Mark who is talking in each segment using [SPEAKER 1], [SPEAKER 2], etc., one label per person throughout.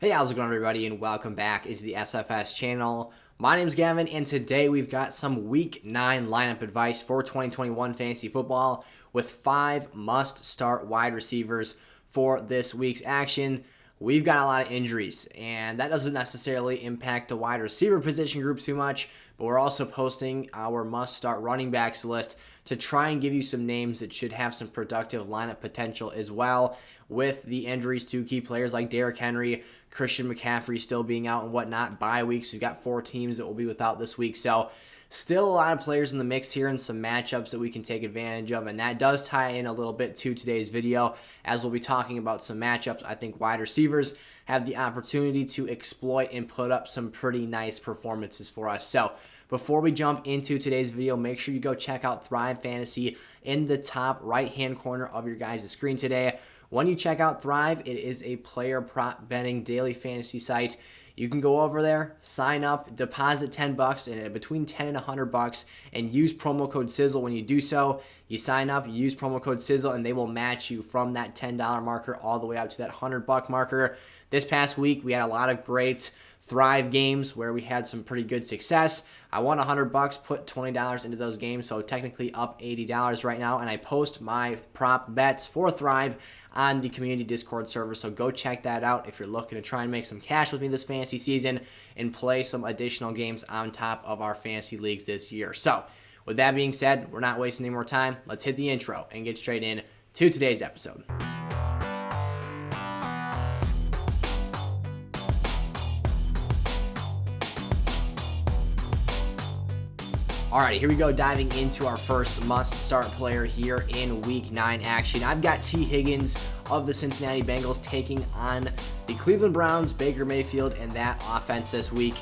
[SPEAKER 1] Hey, how's it going, everybody, and welcome back into the SFS channel. My name's Gavin, and today we've got some Week 9 lineup advice for 2021 fantasy football with 5 must-start wide receivers for this week's action. We've got a lot of injuries, and that doesn't necessarily impact the wide receiver position group too much, but we're also posting our must-start running backs list to try and give you some names that should have some productive lineup potential as well, with the injuries to key players like Derrick Henry, Christian McCaffrey still being out and whatnot. Bye weeks, we've got 4 teams that will be without this week, so still a lot of players in the mix here and some matchups that we can take advantage of, and that does tie in a little bit to today's video, as we'll be talking about some matchups I think wide receivers have the opportunity to exploit and put up some pretty nice performances for us. So before we jump into today's video, make sure you go check out Thrive Fantasy in the top right-hand corner of your guys' screen today. When you check out Thrive, it is a player prop betting daily fantasy site. You can go over there, sign up, deposit $10 and between $10 and $100, and use promo code Sizzle when you do so. You sign up, you use promo code Sizzle, and they will match you from that $10 marker all the way up to that $100 marker. This past week, we had a lot of great Thrive games where we had some pretty good success. I won $100, put $20 into those games, so technically up $80 right now, and I post my prop bets for Thrive on the community Discord server, so go check that out if you're looking to try and make some cash with me this fantasy season and play some additional games on top of our fantasy leagues this year. So with that being said, we're not wasting any more time. Let's hit the intro and get straight in to today's episode. Alright, here we go, diving into our first must-start player here in Week 9 action. I've got T. Higgins of the Cincinnati Bengals taking on the Cleveland Browns, Baker Mayfield, and that offense this week.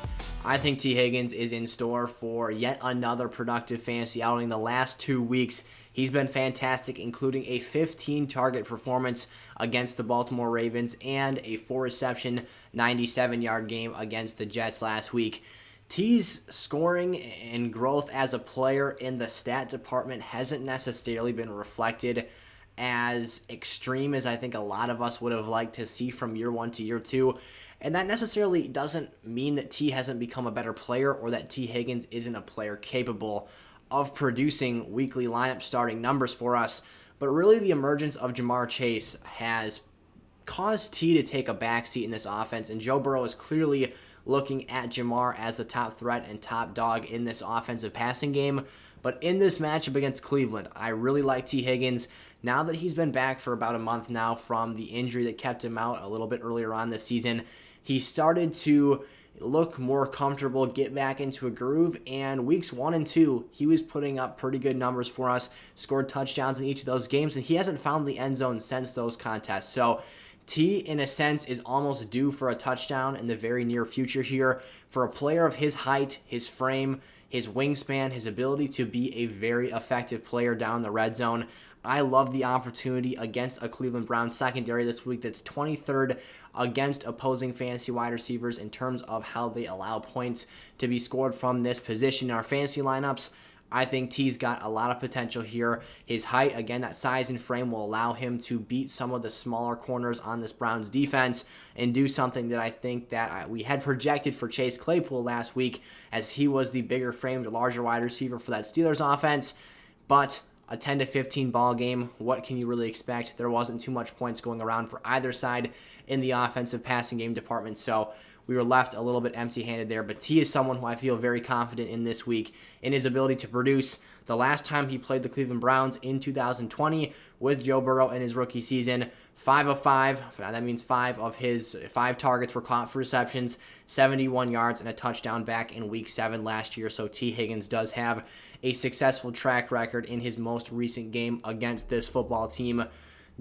[SPEAKER 1] I think T. Higgins is in store for yet another productive fantasy outing. The last 2 weeks, he's been fantastic, including a 15-target performance against the Baltimore Ravens and a 4-reception, 97-yard game against the Jets last week. T's scoring and growth as a player in the stat department hasn't necessarily been reflected as extreme as I think a lot of us would have liked to see from year 1 to year 2. And that necessarily doesn't mean that T hasn't become a better player or that T. Higgins isn't a player capable of producing weekly lineup starting numbers for us. But really the emergence of Jamar Chase has caused T to take a backseat in this offense, and Joe Burrow is clearly looking at Jamar as the top threat and top dog in this offensive passing game. But in this matchup against Cleveland, I really like T. Higgins. Now that he's been back for about a month now from the injury that kept him out a little bit earlier on this season, he started to look more comfortable, get back into a groove, and weeks 1 and 2, he was putting up pretty good numbers for us, scored touchdowns in each of those games, and he hasn't found the end zone since those contests. So T, in a sense, is almost due for a touchdown in the very near future here. For a player of his height, his frame, his wingspan, his ability to be a very effective player down the red zone, I love the opportunity against a Cleveland Browns secondary this week that's 23rd against opposing fantasy wide receivers in terms of how they allow points to be scored from this position in our fantasy lineups. I think T's got a lot of potential here. His height, again, that size and frame will allow him to beat some of the smaller corners on this Browns defense and do something that I think that we had projected for Chase Claypool last week, as he was the bigger framed, larger wide receiver for that Steelers offense. But a 10 to 15 ball game, what can you really expect? There wasn't too much points going around for either side in the offensive passing game department, so we were left a little bit empty-handed there. But T is someone who I feel very confident in this week in his ability to produce. The last time he played the Cleveland Browns in 2020 with Joe Burrow in his rookie season, 5 of 5. That means 5 of his 5 targets were caught for receptions, 71 yards, and a touchdown back in Week 7 last year. So T. Higgins does have a successful track record in his most recent game against this football team.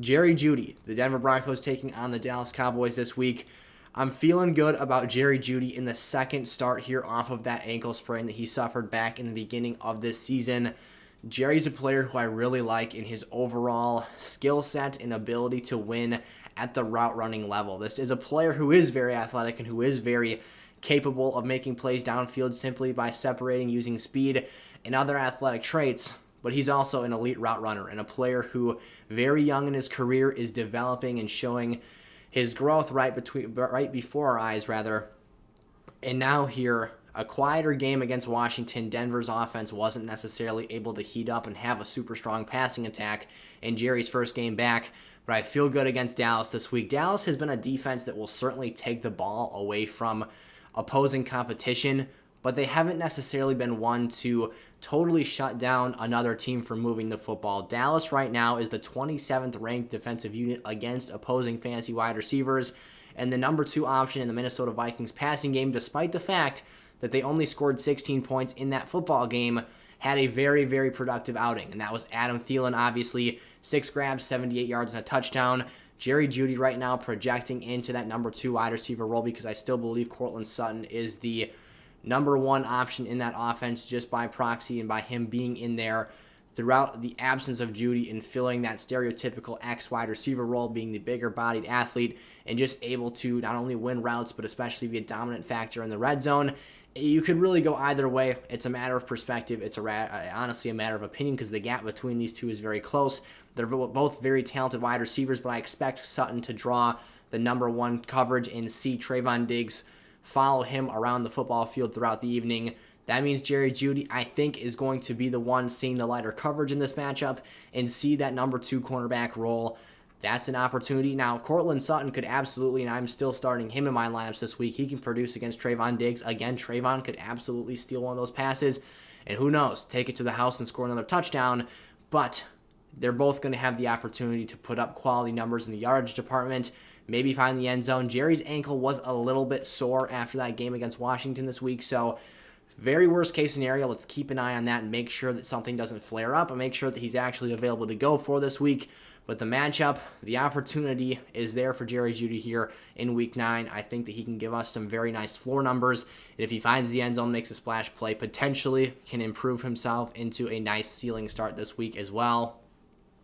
[SPEAKER 1] Jeudy, the Denver Broncos taking on the Dallas Cowboys this week. I'm feeling good about Jeudy in the second start here off of that ankle sprain that he suffered back in the beginning of this season. Jerry's a player who I really like in his overall skill set and ability to win at the route running level. This is a player who is very athletic and who is very capable of making plays downfield simply by separating using speed and other athletic traits. But he's also an elite route runner and a player who, very young in his career, is developing and showing his growth right before our eyes, rather. And now here, a quieter game against Washington. Denver's offense wasn't necessarily able to heat up and have a super strong passing attack in Jerry's first game back. But I feel good against Dallas this week. Dallas has been a defense that will certainly take the ball away from opposing competition, but they haven't necessarily been one to totally shut down another team from moving the football. Dallas right now is the 27th ranked defensive unit against opposing fantasy wide receivers and the number 2 option in the Minnesota Vikings passing game, despite the fact that they only scored 16 points in that football game, had a very, very productive outing. And that was Adam Thielen, obviously, 6 grabs, 78 yards, and a touchdown. Jerry Jeudy right now projecting into that number 2 wide receiver role because I still believe Courtland Sutton is the number 1 option in that offense just by proxy and by him being in there throughout the absence of Jeudy and filling that stereotypical X wide receiver role, being the bigger bodied athlete and just able to not only win routes but especially be a dominant factor in the red zone. You could really go either way. It's a matter of perspective. It's honestly a matter of opinion because the gap between these two is very close. They're both very talented wide receivers, but I expect Sutton to draw the number 1 coverage and see Trayvon Diggs follow him around the football field throughout the evening. That means Jerry Jeudy, I think, is going to be the one seeing the lighter coverage in this matchup and see that number 2 cornerback role. That's an opportunity. Now, Courtland Sutton could absolutely, and I'm still starting him in my lineups this week, he can produce against Trayvon Diggs. Again, Trayvon could absolutely steal one of those passes, and who knows, take it to the house and score another touchdown. But they're both going to have the opportunity to put up quality numbers in the yardage department, maybe find the end zone. Jerry's ankle was a little bit sore after that game against Washington this week, so very worst case scenario, let's keep an eye on that and make sure that something doesn't flare up and make sure that he's actually available to go for this week. But the matchup, the opportunity is there for Jerry Jeudy here in Week 9. I think that he can give us some very nice floor numbers. And if he finds the end zone, makes a splash play, potentially can improve himself into a nice ceiling start this week as well.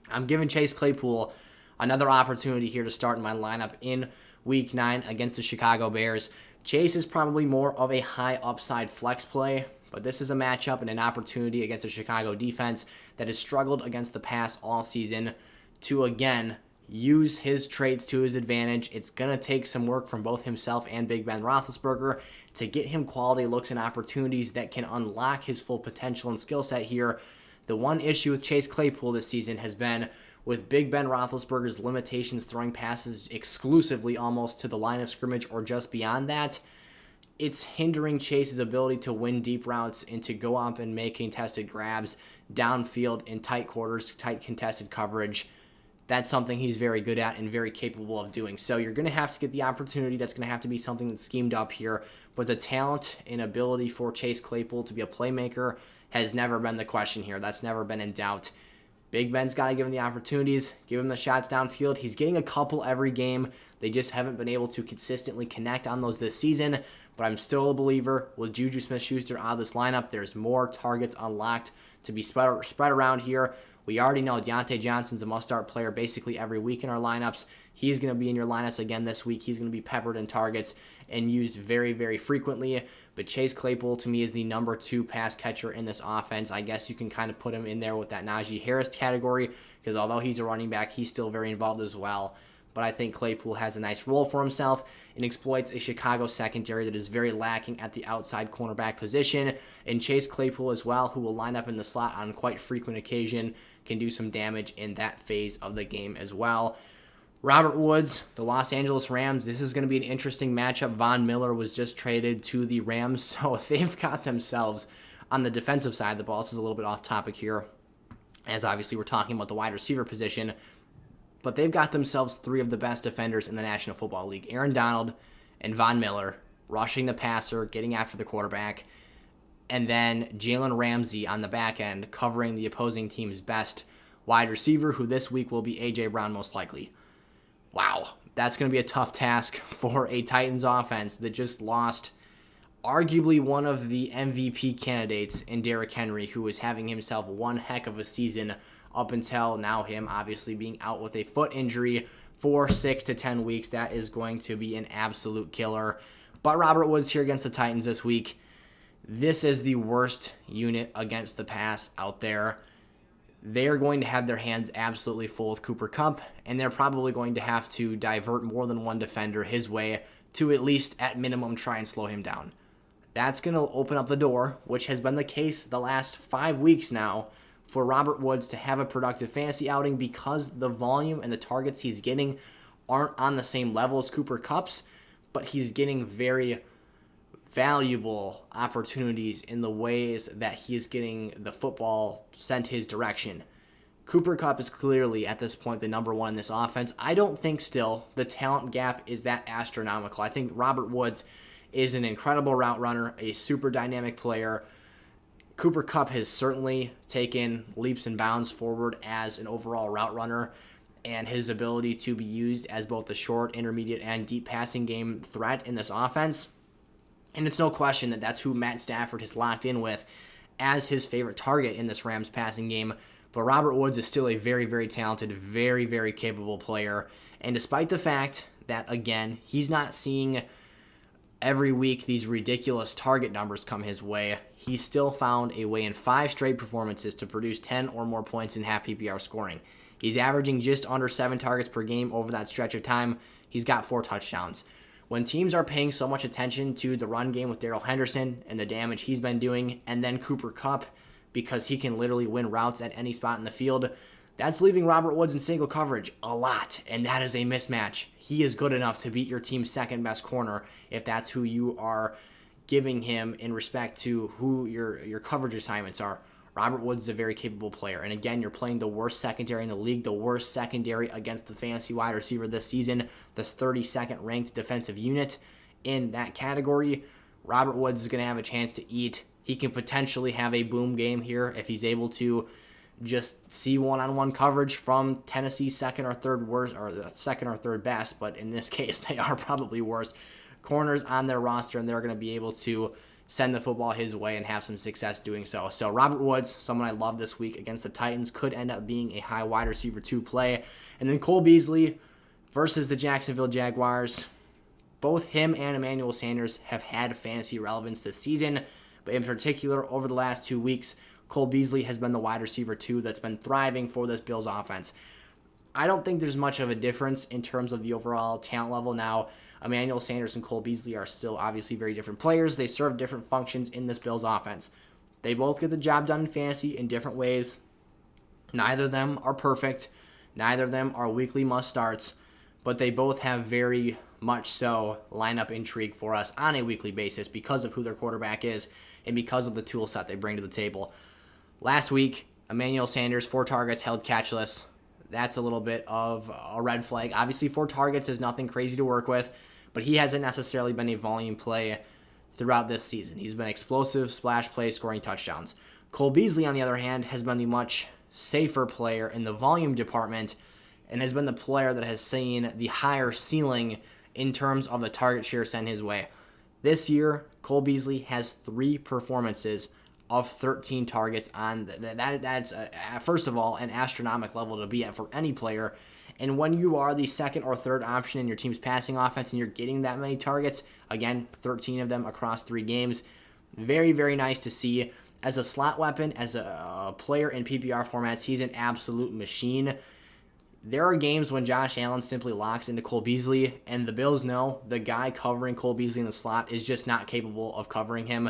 [SPEAKER 1] I'm giving Chase Claypool another opportunity here to start in my lineup in Week 9 against the Chicago Bears. Chase is probably more of a high upside flex play, but this is a matchup and an opportunity against a Chicago defense that has struggled against the pass all season to, again, use his traits to his advantage. It's going to take some work from both himself and Big Ben Roethlisberger to get him quality looks and opportunities that can unlock his full potential and skill set here. The one issue with Chase Claypool this season has been with Big Ben Roethlisberger's limitations throwing passes exclusively almost to the line of scrimmage or just beyond that. It's hindering Chase's ability to win deep routes and to go up and make contested grabs downfield in tight quarters, tight contested coverage. That's something he's very good at and very capable of doing. So you're going to have to get the opportunity. That's going to have to be something that's schemed up here. But the talent and ability for Chase Claypool to be a playmaker has never been the question here. That's never been in doubt. Big Ben's got to give him the opportunities, give him the shots downfield. He's getting a couple every game. They just haven't been able to consistently connect on those this season. But I'm still a believer with Juju Smith-Schuster out of this lineup. There's more targets unlocked to be spread around here. We already know Deontay Johnson's a must-start player basically every week in our lineups. He's going to be in your lineups again this week. He's going to be peppered in targets and used very, very frequently. But Chase Claypool, to me, is the number 2 pass catcher in this offense. I guess you can kind of put him in there with that Najee Harris category because although he's a running back, he's still very involved as well. But I think Claypool has a nice role for himself and exploits a Chicago secondary that is very lacking at the outside cornerback position. And Chase Claypool as well, who will line up in the slot on quite frequent occasion, can do some damage in that phase of the game as well. Robert Woods, the Los Angeles Rams, this is going to be an interesting matchup. Von Miller was just traded to the Rams, so they've got themselves on the defensive side of the ball. This is a little bit off topic here, as obviously we're talking about the wide receiver position. But they've got themselves 3 of the best defenders in the National Football League. Aaron Donald and Von Miller rushing the passer, getting after the quarterback. And then Jalen Ramsey on the back end covering the opposing team's best wide receiver, who this week will be A.J. Brown most likely. Wow, that's going to be a tough task for a Titans offense that just lost arguably one of the MVP candidates in Derrick Henry, who is having himself one heck of a season up until now, him obviously being out with a foot injury for 6 to 10 weeks. That is going to be an absolute killer. But Robert Woods here against the Titans this week. This is the worst unit against the pass out there. they're going to have their hands absolutely full with Cooper Kupp, and they're probably going to have to divert more than one defender his way to at least, at minimum, try and slow him down. That's going to open up the door, which has been the case the last 5 weeks now, for Robert Woods to have a productive fantasy outing because the volume and the targets he's getting aren't on the same level as Cooper Kupp's, but he's getting very valuable opportunities in the ways that he is getting the football sent his direction. Cooper Kupp is clearly, at this point, the number one in this offense. I don't think still the talent gap is that astronomical. I think Robert Woods is an incredible route runner, a super dynamic player. Cooper Kupp has certainly taken leaps and bounds forward as an overall route runner, and his ability to be used as both the short, intermediate, and deep passing game threat in this offense. And it's no question that that's who Matt Stafford has locked in with as his favorite target in this Rams passing game. But Robert Woods is still a very, very talented, very, very capable player. And despite the fact that, again, he's not seeing every week these ridiculous target numbers come his way, he still found a way in 5 straight performances to produce 10 or more points in half PPR scoring. He's averaging just under 7 targets per game over that stretch of time. He's got 4 touchdowns. When teams are paying so much attention to the run game with Darrell Henderson and the damage he's been doing, and then Cooper Kupp, because he can literally win routes at any spot in the field, that's leaving Robert Woods in single coverage a lot, and that is a mismatch. He is good enough to beat your team's second best corner if that's who you are giving him in respect to who your coverage assignments are. Robert Woods is a very capable player. And again, you're playing the worst secondary in the league, the worst secondary against the fantasy wide receiver this season, this 32nd ranked defensive unit in that category. Robert Woods is going to have a chance to eat. He can potentially have a boom game here if he's able to just see one-on-one coverage from Tennessee's second or third worst, or the second or third best, but in this case, they are probably worst corners on their roster, and they're going to be able to send the football his way and have some success doing so. So Robert Woods, someone I love this week against the Titans, could end up being a high wide receiver 2 play. And then Cole Beasley versus the Jacksonville Jaguars. Both him and Emmanuel Sanders have had fantasy relevance this season, but in particular, over the last 2 weeks, Cole Beasley has been the wide receiver 2 that's been thriving for this Bills offense. I don't think there's much of a difference in terms of the overall talent level now. Emmanuel Sanders and Cole Beasley are still obviously very different players. They serve different functions in this Bills offense. They both get the job done in fantasy in different ways. Neither of them are perfect. Neither of them are weekly must-starts, but they both have very much so lineup intrigue for us on a weekly basis because of who their quarterback is and because of the tool set they bring to the table. Last week, Emmanuel Sanders, 4 targets, held catchless. That's a little bit of a red flag. Obviously, 4 targets is nothing crazy to work with, but he hasn't necessarily been a volume play throughout this season. He's been explosive, splash play, scoring touchdowns. Cole Beasley, on the other hand, has been the much safer player in the volume department and has been the player that has seen the higher ceiling in terms of the target share sent his way. This year, Cole Beasley has 3 performances of 13 targets on that's first of all an astronomical level to be at for any player. And when you are the second or third option in your team's passing offense and you're getting that many targets, again, 13 of them across 3 games, very, very nice to see. As a slot weapon, as a player in PPR formats, he's an absolute machine. There are games when Josh Allen simply locks into Cole Beasley, and the Bills know the guy covering Cole Beasley in the slot is just not capable of covering him.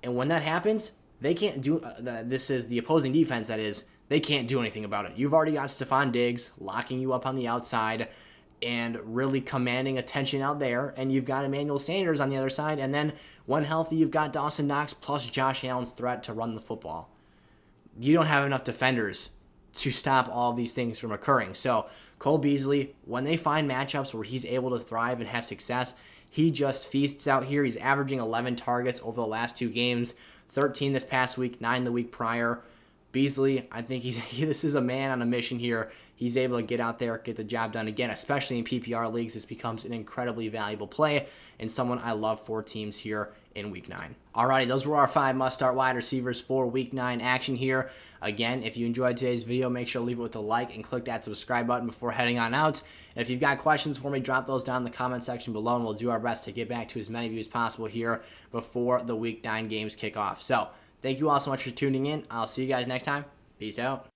[SPEAKER 1] And when that happens, they can't do this is the opposing defense, that is, they can't do anything about it. You've already got Stephon Diggs locking you up on the outside and really commanding attention out there, and you've got Emmanuel Sanders on the other side, and then when healthy, you've got Dawson Knox plus Josh Allen's threat to run the football. You don't have enough defenders to stop all these things from occurring. So Cole Beasley, when they find matchups where he's able to thrive and have success, he just feasts out here. He's averaging 11 targets over the last 2 games, 13 this past week, 9 the week prior. Beasley, I think this is a man on a mission here. He's able to get out there, get the job done again, especially in PPR leagues. This becomes an incredibly valuable play and someone I love for teams here in Week 9. Alrighty, those were our 5 must-start wide receivers for Week 9 action here. Again, if you enjoyed today's video, make sure to leave it with a like and click that subscribe button before heading on out. And if you've got questions for me, drop those down in the comment section below, and we'll do our best to get back to as many of you as possible here before the Week 9 games kick off. So, thank you all so much for tuning in. I'll see you guys next time. Peace out.